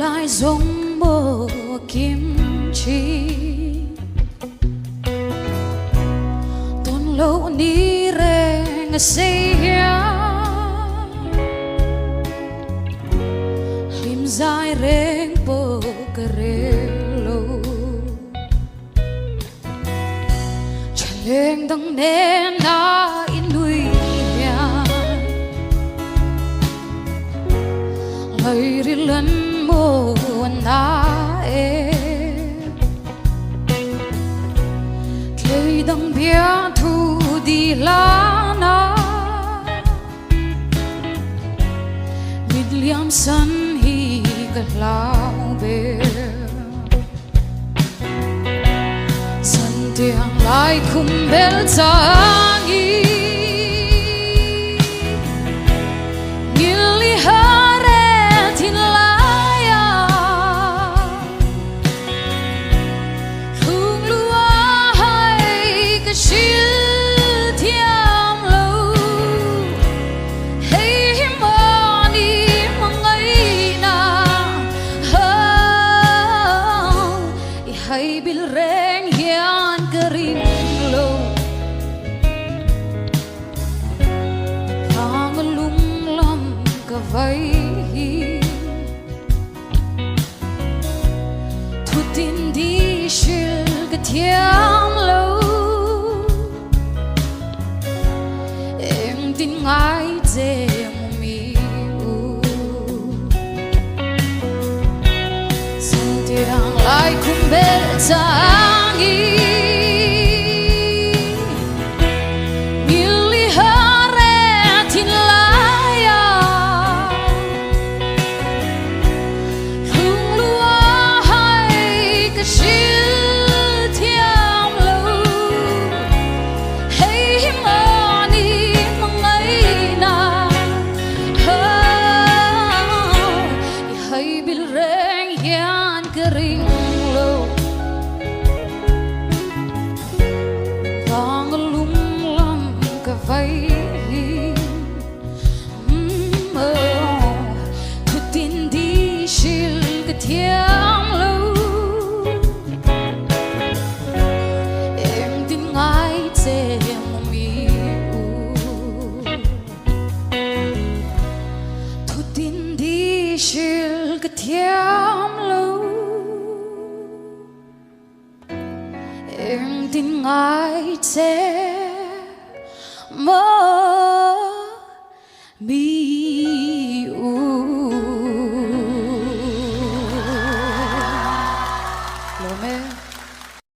lại giống mùa kim chi tôn lâu ni reng say lim dài reng po karelo chaleng dang ne na inui lời ri lần mô na e cây đằng bia thu đi la na mít liam san hi cả lao bê sân tiếng lại khum bel sang y hay bil reng hian kering lo thang lung lam ka vai thu tin đi shil ka thiam lo em tin ngai je mi u sun tiang lai kum bel sang y mili hare tin laya lung lua hai ka shil thiam lo hey mani mangai na hay bil reng hian kering vai thu tin đi shil ka thiam lo em tin ngai che mi thu tin đi shil ka thiam lo em tin ngai che more